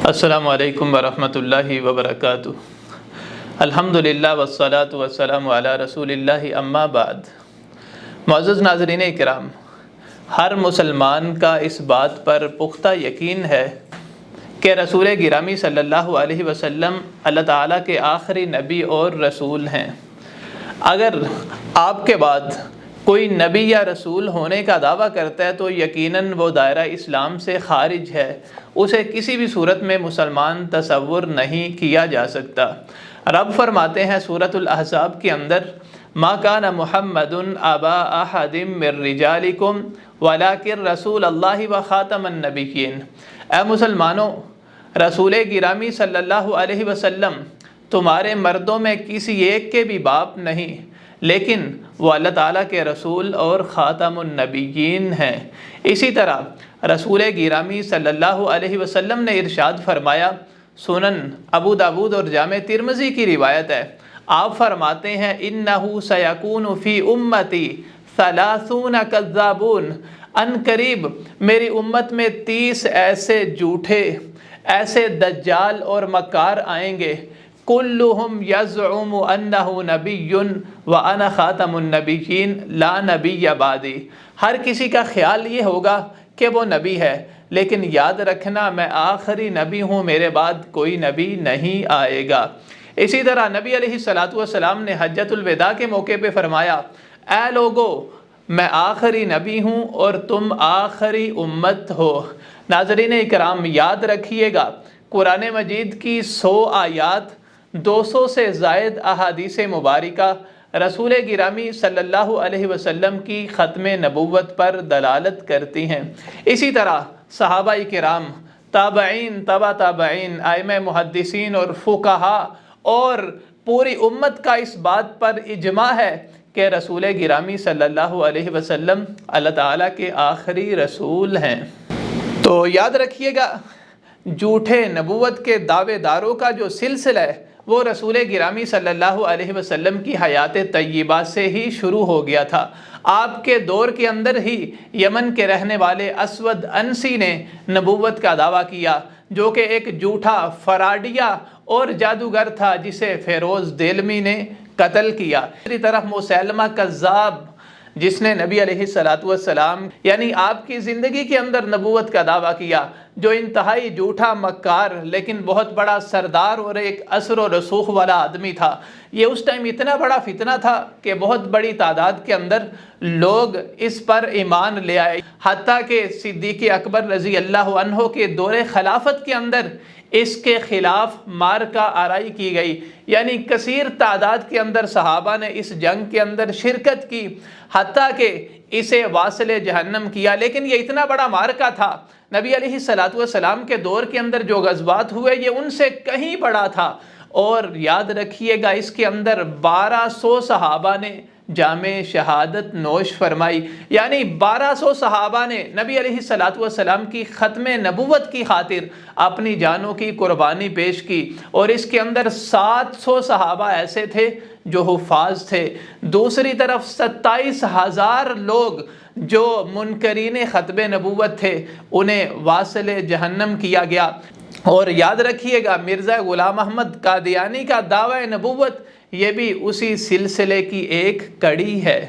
السلام علیکم ورحمۃ اللہ وبرکاتہ۔ الحمدللہ والصلاة والسلام علی رسول اللہ، اما بعد۔ معزز ناظرین کرام، ہر مسلمان کا اس بات پر پختہ یقین ہے کہ رسول گرامی صلی اللہ علیہ وسلم اللہ تعالیٰ کے آخری نبی اور رسول ہیں۔ اگر آپ کے بعد کوئی نبی یا رسول ہونے کا دعویٰ کرتا ہے تو یقیناً وہ دائرہ اسلام سے خارج ہے، اسے کسی بھی صورت میں مسلمان تصور نہیں کیا جا سکتا۔ رب فرماتے ہیں سورۃ الاحزاب کے اندر، ما کان محمد ابا احد من رجالکم ولکن رسول اللہ و خاتم النبیین۔ اے مسلمانوں، رسول گرامی صلی اللہ علیہ وسلم تمہارے مردوں میں کسی ایک کے بھی باپ نہیں، لیکن وہ اللہ تعالیٰ کے رسول اور خاتم النبیین ہیں۔ اسی طرح رسول گرامی صلی اللہ علیہ وسلم نے ارشاد فرمایا، سنن ابو داود اور جامع ترمذی کی روایت ہے، آپ فرماتے ہیں انہ سیکون فی امتی 30 کذابون، ان قریب میری امت میں 30 ایسے جھوٹے، ایسے دجال اور مکار آئیں گے، کلہم یزعم انہ نبی وانا خاتم النبیین لا نبی بعدی۔ ہر کسی کا خیال یہ ہوگا کہ وہ نبی ہے، لیکن یاد رکھنا میں آخری نبی ہوں، میرے بعد کوئی نبی نہیں آئے گا۔ اسی طرح نبی علیہ السلام نے حجۃ الوداع کے موقع پہ فرمایا، اے لوگو، میں آخری نبی ہوں اور تم آخری امت ہو۔ ناظرین اکرام، یاد رکھیے گا، قرآن مجید کی 100 آیات، 200 سے زائد احادیث مبارکہ رسول گرامی صلی اللہ علیہ وسلم کی ختم نبوت پر دلالت کرتی ہیں۔ اسی طرح صحابہ کرام، تابعین، تبع تابعین، ائمہ محدثین اور فقہاء اور پوری امت کا اس بات پر اجماع ہے کہ رسول گرامی صلی اللہ علیہ وسلم اللہ تعالیٰ کے آخری رسول ہیں۔ تو یاد رکھیے گا، جھوٹے نبوت کے دعوے داروں کا جو سلسلہ ہے وہ رسول گرامی صلی اللہ علیہ وسلم کی حیات طیبہ سے ہی شروع ہو گیا تھا۔ آپ کے دور کے اندر ہی یمن کے رہنے والے اسود انسی نے نبوت کا دعویٰ کیا، جو کہ ایک جھوٹا فراڈیا اور جادوگر تھا جسے فیروز دیلمی نے قتل کیا۔ دوسری طرف مسیلمہ کذاب، جس نے نبی علیہ السلام یعنی آپ کی زندگی کے اندر نبوت کا دعویٰ کیا، جو انتہائی جھوٹا مکار لیکن بہت بڑا سردار اور ایک اثر و رسوخ والا آدمی تھا۔ یہ اس ٹائم اتنا بڑا فتنہ تھا کہ بہت بڑی تعداد کے اندر لوگ اس پر ایمان لے آئے، حتیٰ کہ صدیق اکبر رضی اللہ عنہ کے دور خلافت کے اندر اس کے خلاف مارکہ آرائی کی گئی، یعنی کثیر تعداد کے اندر صحابہ نے اس جنگ کے اندر شرکت کی، حتیٰ کہ اسے واصل جہنم کیا۔ لیکن یہ اتنا بڑا مارکہ تھا، نبی علیہ السلام کے دور کے اندر جو غزوات ہوئے یہ ان سے کہیں بڑا تھا، اور یاد رکھیے گا اس کے اندر 1200 صحابہ نے جامع شہادت نوش فرمائی، یعنی 1200 صحابہ نے نبی علیہ السلام کی ختم نبوت کی خاطر اپنی جانوں کی قربانی پیش کی، اور اس کے اندر 700 صحابہ ایسے تھے جو حفاظ تھے۔ دوسری طرف 27,000 لوگ جو منکرین ختم نبوت تھے انہیں واصل جہنم کیا گیا۔ اور یاد رکھیے گا، مرزا غلام احمد قادیانی کا دعوی نبوت یہ بھی اسی سلسلے کی ایک کڑی ہے۔